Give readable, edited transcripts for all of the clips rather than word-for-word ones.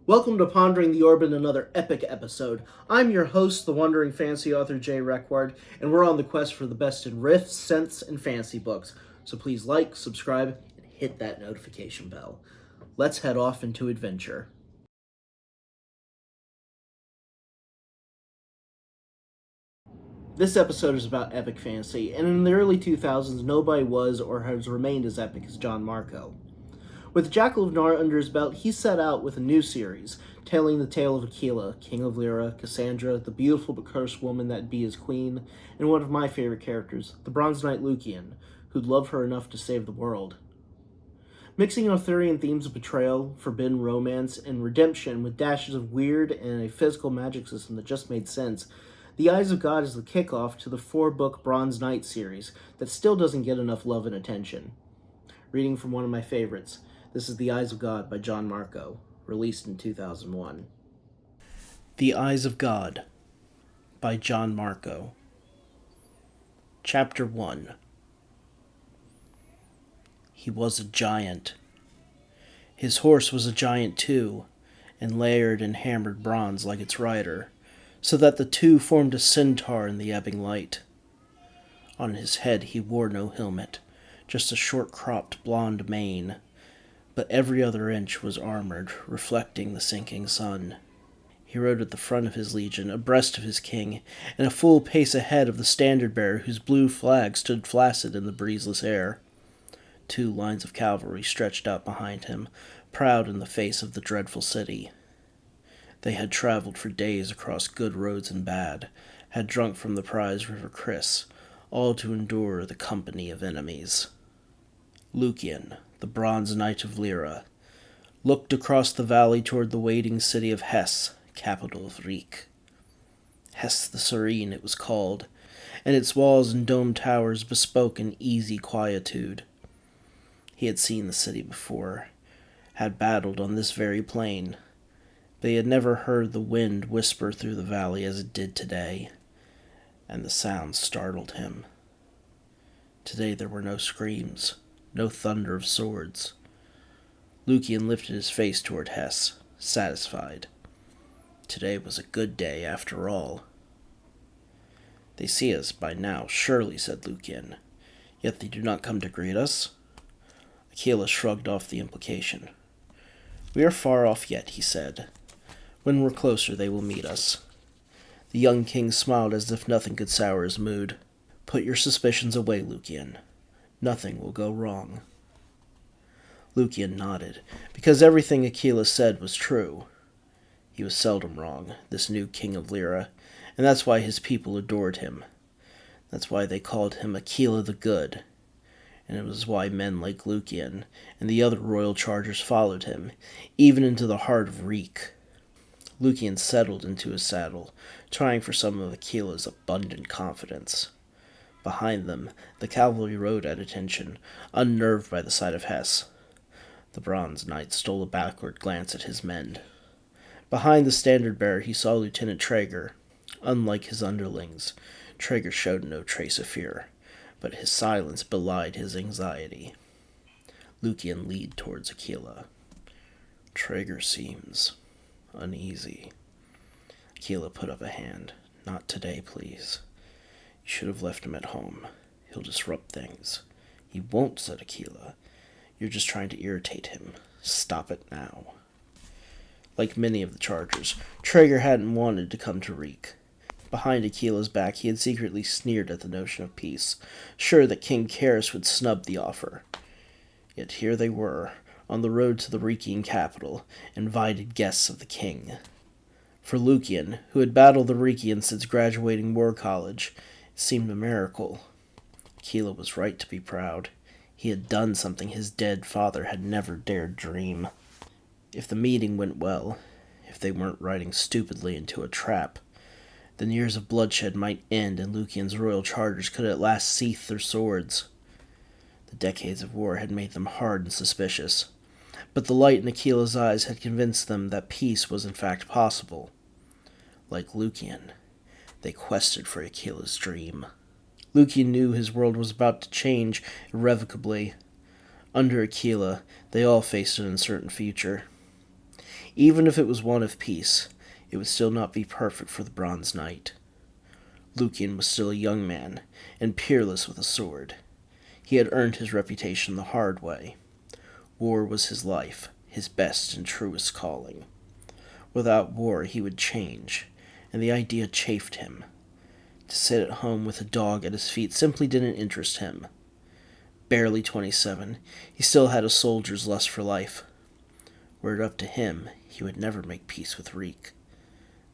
Welcome to Pondering the Orb in another epic episode. I'm your host, the wandering fantasy author Jay Requard, and we're on the quest for the best in riffs, synths, and fantasy books. So please like, subscribe, and hit that notification bell. Let's head off into adventure. This episode is about epic fantasy, and in the early 2000s, nobody was or has remained as epic as John Marco. With Jackal of Nar under his belt, he set out with a new series, telling the tale of Aquila, King of Lyra, Cassandra, the beautiful but cursed woman that'd be his queen, and one of my favorite characters, the Bronze Knight Lucian, who'd love her enough to save the world. Mixing Arthurian themes of betrayal, forbidden romance, and redemption with dashes of weird and a physical magic system that just made sense, The Eyes of God is the kickoff to the 4-book Bronze Knight series that still doesn't get enough love and attention. Reading from one of my favorites, this is The Eyes of God by John Marco, released in 2001. The Eyes of God by John Marco. Chapter 1. He was a giant. His horse was a giant too, and layered and hammered bronze like its rider, so that the two formed a centaur in the ebbing light. On his head he wore no helmet, just a short-cropped blonde mane, but every other inch was armored, reflecting the sinking sun. He rode at the front of his legion, abreast of his king, and a full pace ahead of the standard-bearer whose blue flag stood flaccid in the breezeless air. 2 lines of cavalry stretched out behind him, proud in the face of the dreadful city. They had traveled for days across good roads and bad, had drunk from the prize river Chris, all to endure the company of enemies. Lucian, the Bronze Knight of Lyra, looked across the valley toward the waiting city of Hesse, capital of Reek. Hesse the Serene it was called, and its walls and domed towers bespoke an easy quietude. He had seen the city before, had battled on this very plain, but he had never heard the wind whisper through the valley as it did today, and the sound startled him. Today there were no screams, no thunder of swords. Lucian lifted his face toward Hesse, satisfied. Today was a good day after all. They see us by now, surely, said Lucian. Yet they do not come to greet us? Aquila shrugged off the implication. We are far off yet, he said. When we're closer, they will meet us. The young king smiled as if nothing could sour his mood. Put your suspicions away, Lucian. Nothing will go wrong. Lucian nodded, because everything Aquila said was true. He was seldom wrong, this new king of Lyra, and that's why his people adored him. That's why they called him Aquila the Good, and it was why men like Lucian and the other royal chargers followed him, even into the heart of Reek. Lucian settled into his saddle, trying for some of Aquila's abundant confidence. Behind them, the cavalry rode at attention, unnerved by the sight of Hesse. The Bronze Knight stole a backward glance at his men. Behind the standard-bearer he saw Lieutenant Traeger. Unlike his underlings, Traeger showed no trace of fear, but his silence belied his anxiety. Lucian leaned towards Aquila. Traeger seems uneasy. Aquila put up a hand. Not today, please. You should have left him at home. He'll disrupt things. He won't, said Aquila. You're just trying to irritate him. Stop it now. Like many of the chargers, Traeger hadn't wanted to come to Reek. Behind Aquila's back, he had secretly sneered at the notion of peace, sure that King Caris would snub the offer. Yet here they were, on the road to the Reekian capital, invited guests of the king. For Lucian, who had battled the Reekians since graduating war college, it seemed a miracle. Aquila was right to be proud. He had done something his dead father had never dared dream. If the meeting went well, if they weren't riding stupidly into a trap, then years of bloodshed might end and Lucian's royal chargers could at last sheath their swords. The decades of war had made them hard and suspicious, but the light in Aquila's eyes had convinced them that peace was in fact possible. Like Lucian, they quested for Aquila's dream. Lucian knew his world was about to change irrevocably. Under Aquila, they all faced an uncertain future. Even if it was one of peace, it would still not be perfect for the Bronze Knight. Lucian was still a young man, and peerless with a sword. He had earned his reputation the hard way. War was his life, his best and truest calling. Without war he would change, and the idea chafed him. To sit at home with a dog at his feet simply didn't interest him. Barely 27, he still had a soldier's lust for life. Were it up to him, he would never make peace with Reek.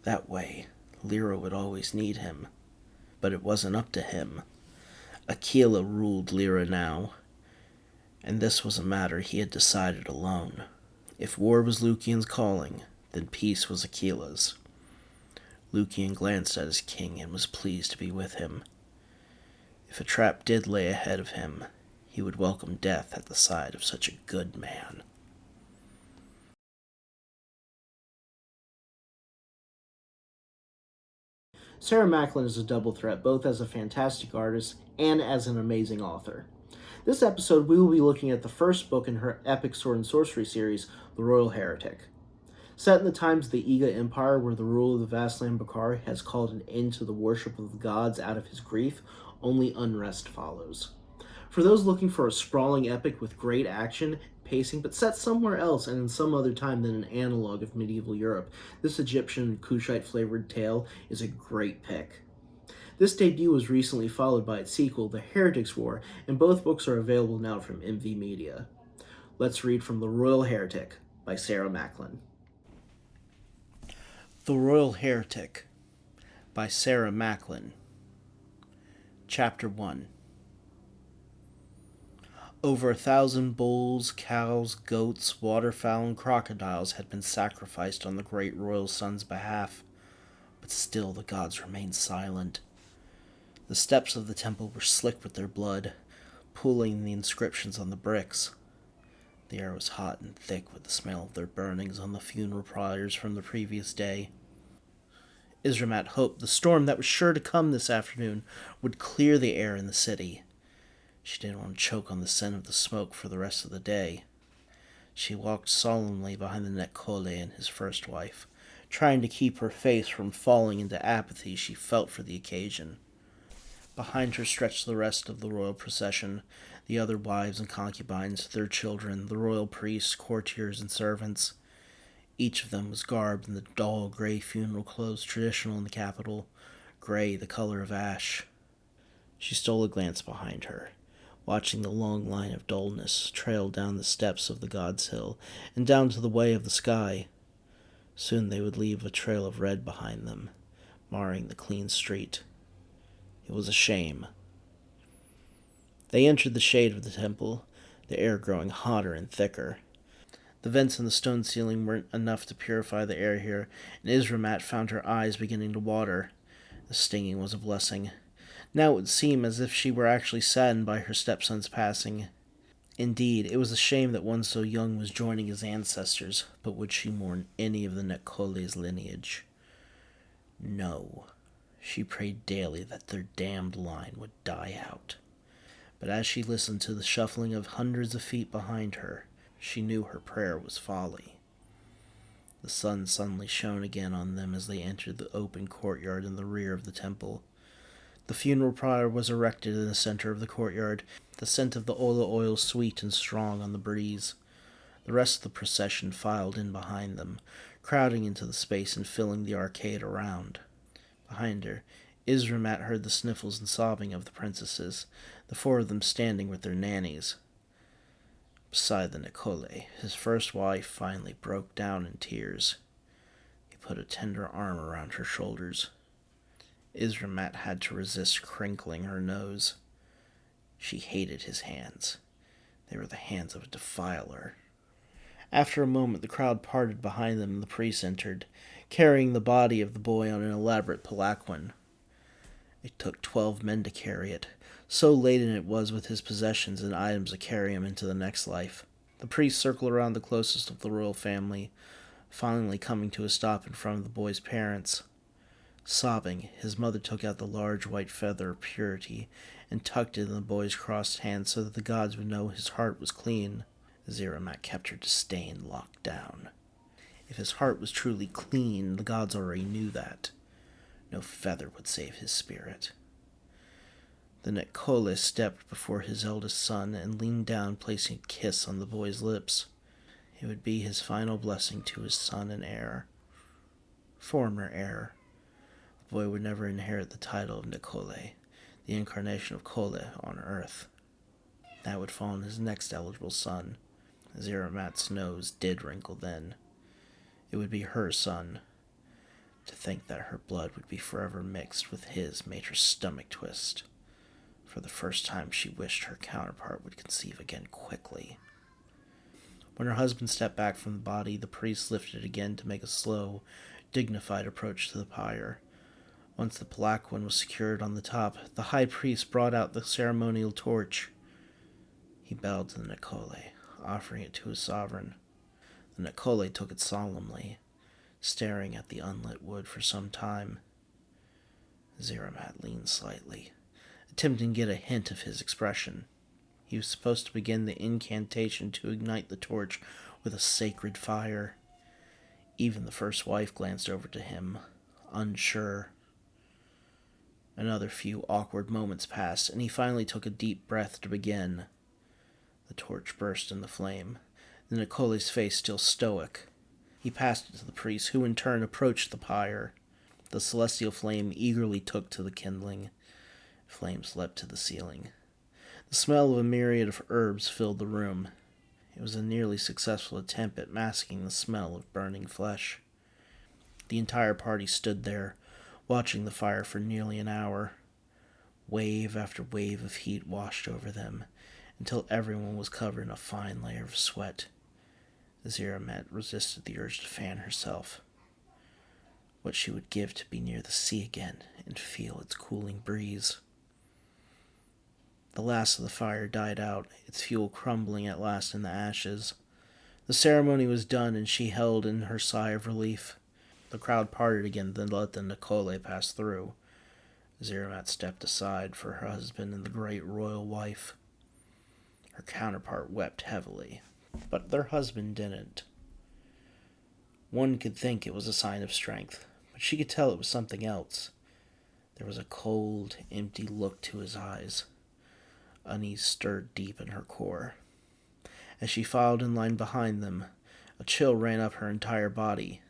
That way, Lyra would always need him. But it wasn't up to him. Aquila ruled Lyra now, and this was a matter he had decided alone. If war was Lucian's calling, then peace was Aquila's. Lucian glanced at his king and was pleased to be with him. If a trap did lay ahead of him, he would welcome death at the side of such a good man. Sarah Macklin is a double threat, both as a fantastic artist and as an amazing author. This episode, we will be looking at the first book in her epic sword and sorcery series, The Royal Heretic. Set in the times of the Iga Empire, where the ruler of the vast land Bakar has called an end to the worship of the gods out of his grief, only unrest follows. For those looking for a sprawling epic with great action, pacing, but set somewhere else and in some other time than an analog of medieval Europe, this Egyptian and Kushite-flavored tale is a great pick. This debut was recently followed by its sequel, The Heretics' War, and both books are available now from MV Media. Let's read from The Royal Heretic by Sarah Macklin. The Royal Heretic by Sarah Macklin. Chapter 1. Over 1,000 bulls, cows, goats, waterfowl, and crocodiles had been sacrificed on the great royal son's behalf, but still the gods remained silent. The steps of the temple were slick with their blood, pooling the inscriptions on the bricks. The air was hot and thick with the smell of their burnings on the funeral pyres from the previous day. Izramat hoped the storm that was sure to come this afternoon would clear the air in the city. She didn't want to choke on the scent of the smoke for the rest of the day. She walked solemnly behind the Necrohedron and his first wife, trying to keep her face from falling into apathy she felt for the occasion. Behind her stretched the rest of the royal procession, the other wives and concubines, their children, the royal priests, courtiers, and servants. Each of them was garbed in the dull gray funeral clothes traditional in the capital, gray, the color of ash. She stole a glance behind her, watching the long line of dullness trail down the steps of the God's Hill and down to the way of the sky. Soon they would leave a trail of red behind them, marring the clean street. It was a shame. They entered the shade of the temple, the air growing hotter and thicker. The vents in the stone ceiling weren't enough to purify the air here, and Izramat found her eyes beginning to water. The stinging was a blessing. Now it would seem as if she were actually saddened by her stepson's passing. Indeed, it was a shame that one so young was joining his ancestors, but would she mourn any of the Necrohedron's lineage? No. She prayed daily that their damned line would die out. But as she listened to the shuffling of hundreds of feet behind her, she knew her prayer was folly. The sun suddenly shone again on them as they entered the open courtyard in the rear of the temple. The funeral pyre was erected in the center of the courtyard, the scent of the oil sweet and strong on the breeze. The rest of the procession filed in behind them, crowding into the space and filling the arcade around. Behind her, Izramat heard the sniffles and sobbing of the princesses, the four of them standing with their nannies. Beside the Necrohedron, his first wife finally broke down in tears. He put a tender arm around her shoulders. Izramat had to resist crinkling her nose. She hated his hands. They were the hands of a defiler. After a moment, the crowd parted behind them and the priest entered, carrying the body of the boy on an elaborate palanquin. It took 12 men to carry it. So laden it was with his possessions and items to carry him into the next life. The priest circled around the closest of the royal family, finally coming to a stop in front of the boy's parents. Sobbing, his mother took out the large white feather of purity and tucked it in the boy's crossed hand so that the gods would know his heart was clean. Izramat kept her disdain locked down. If his heart was truly clean, the gods already knew that. No feather would save his spirit. The Necrohedron stepped before his eldest son and leaned down, placing a kiss on the boy's lips. It would be his final blessing to his son and heir. Former heir. The boy would never inherit the title of Necrohedron, the incarnation of Kole on Earth. That would fall on his next eligible son. Zeramat's nose did wrinkle then. It would be her son. To think that her blood would be forever mixed with his made her stomach twist. For the first time she wished her counterpart would conceive again quickly. When her husband stepped back from the body, the priest lifted again to make a slow, dignified approach to the pyre. Once the black one was secured on the top, the high priest brought out the ceremonial torch. He bowed to the Necrohedron, offering it to his sovereign. The Necrohedron took it solemnly, staring at the unlit wood for some time. Zeramat leaned slightly, attempting to get a hint of his expression. He was supposed to begin the incantation to ignite the torch with a sacred fire. Even the first wife glanced over to him, unsure. Another few awkward moments passed, and he finally took a deep breath to begin. The torch burst into flame, the Necrohedron's face still stoic. He passed it to the priest, who in turn approached the pyre. The celestial flame eagerly took to the kindling. Flames leapt to the ceiling. The smell of a myriad of herbs filled the room. It was a nearly successful attempt at masking the smell of burning flesh. The entire party stood there, watching the fire for nearly an hour. Wave after wave of heat washed over them, until everyone was covered in a fine layer of sweat. Zeramat resisted the urge to fan herself. What she would give to be near the sea again and feel its cooling breeze. The last of the fire died out, its fuel crumbling at last in the ashes. The ceremony was done, and she held in her sigh of relief. The crowd parted again, then let the Necrohedron pass through. Zeramat stepped aside for her husband and the great royal wife. Her counterpart wept heavily, but their husband didn't. One could think it was a sign of strength, but she could tell it was something else. There was a cold, empty look to his eyes. Unease stirred deep in her core. As she filed in line behind them, a chill ran up her entire body.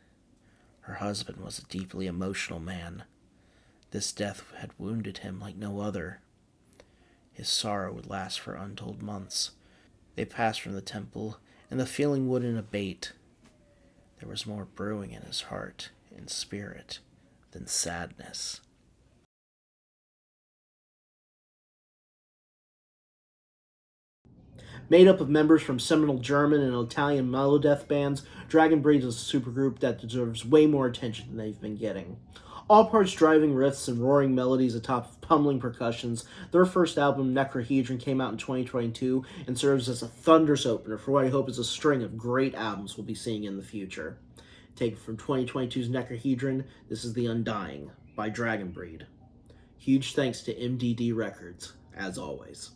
Her husband was a deeply emotional man. This death had wounded him like no other. His sorrow would last for untold months. They passed from the temple, and the feeling wouldn't abate. There was more brewing in his heart and spirit than sadness. Made up of members from seminal German and Italian melodeath bands, Dragonbreed is a supergroup that deserves way more attention than they've been getting. All parts driving riffs and roaring melodies atop pummeling percussions, their first album, Necrohedron, came out in 2022 and serves as a thunderous opener for what I hope is a string of great albums we'll be seeing in the future. Taken from 2022's Necrohedron, this is The Undying by Dragonbreed. Huge thanks to MDD Records, as always.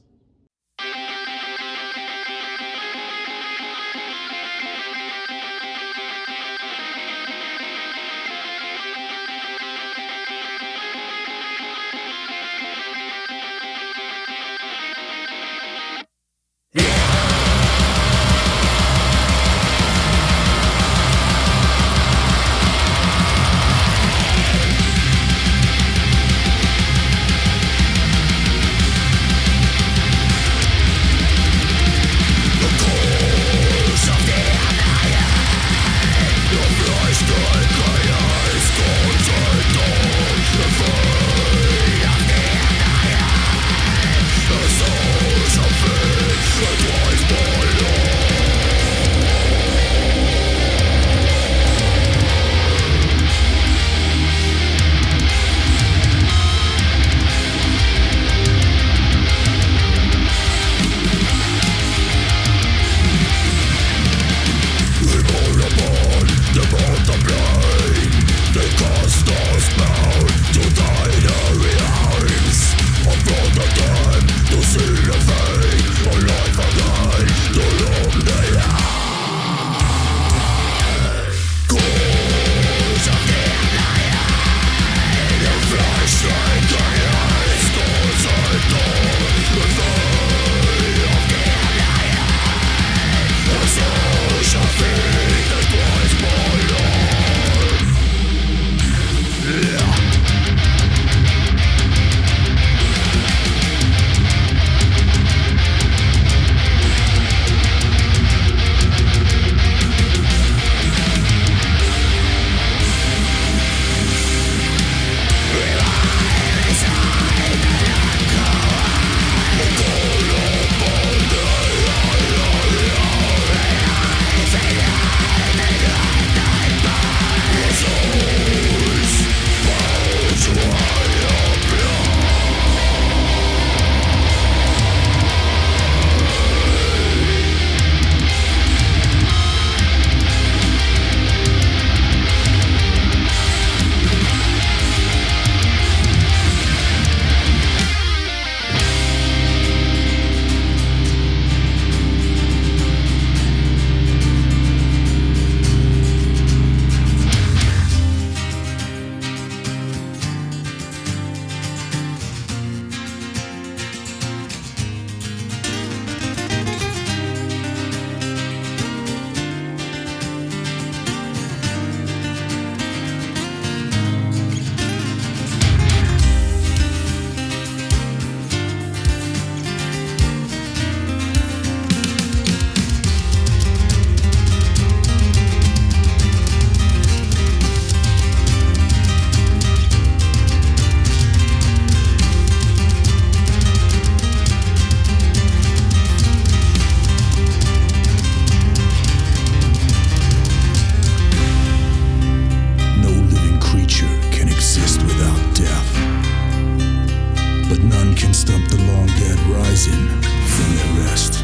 but none can stop the long dead rising from their rest.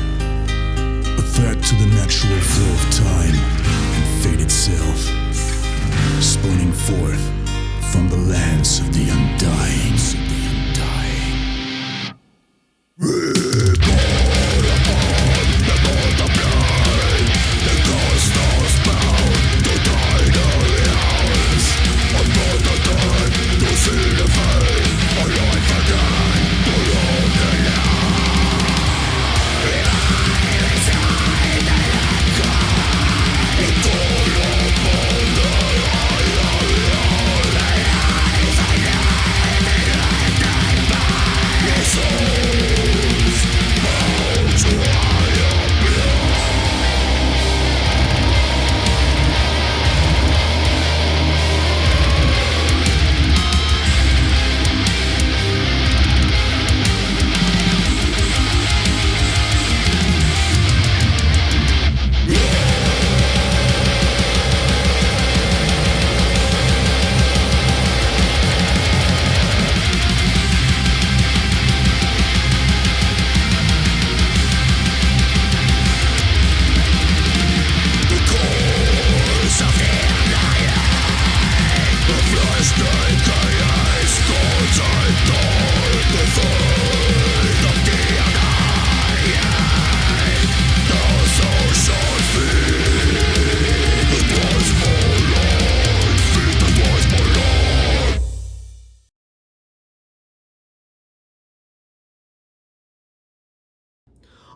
A threat to the natural flow of time and fate itself, spawning forth from the lands of the Undying.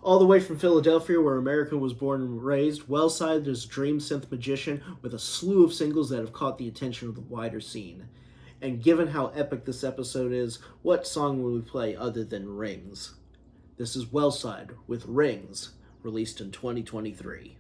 All the way from Philadelphia, where American was born and raised, Wellside is a dream synth magician with a slew of singles that have caught the attention of the wider scene. And given how epic this episode is, what song will we play other than Rings? This is Wellside with Rings, released in 2023.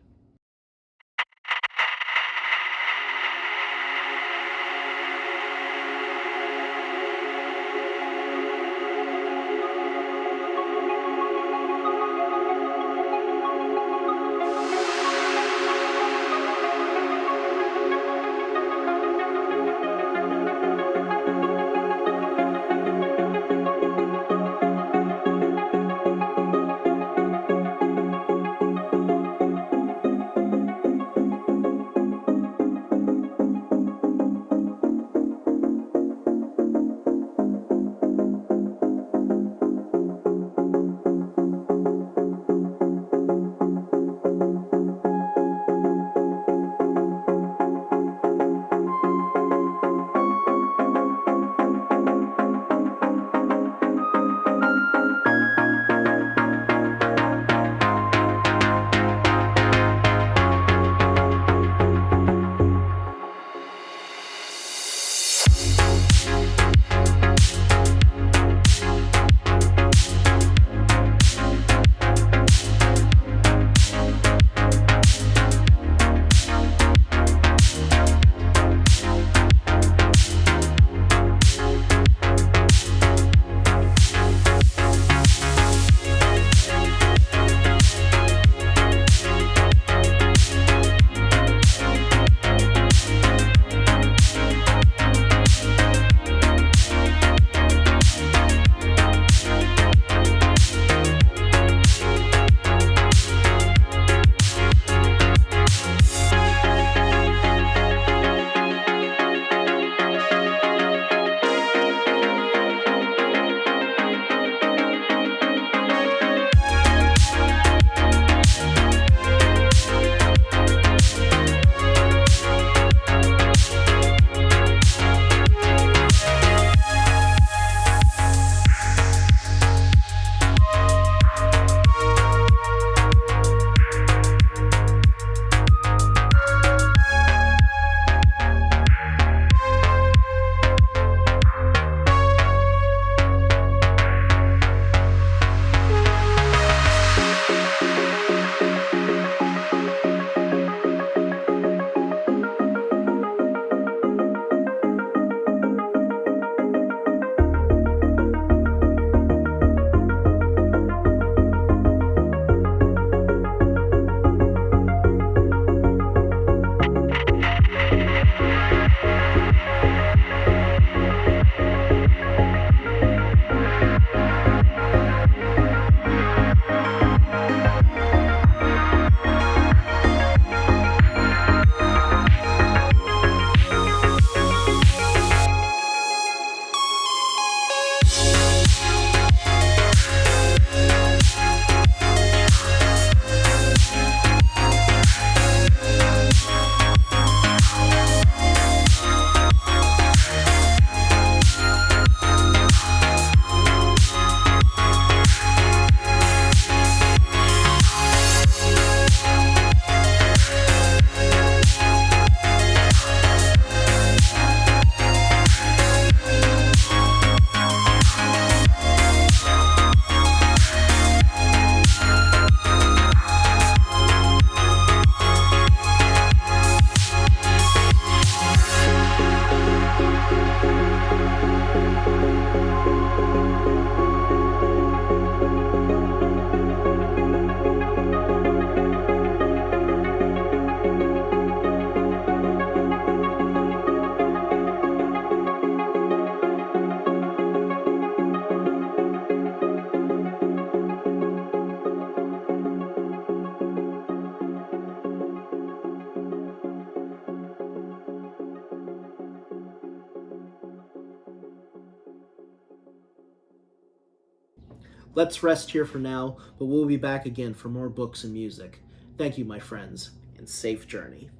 Let's rest here for now, but we'll be back again for more books and music. Thank you, my friends, and safe journey.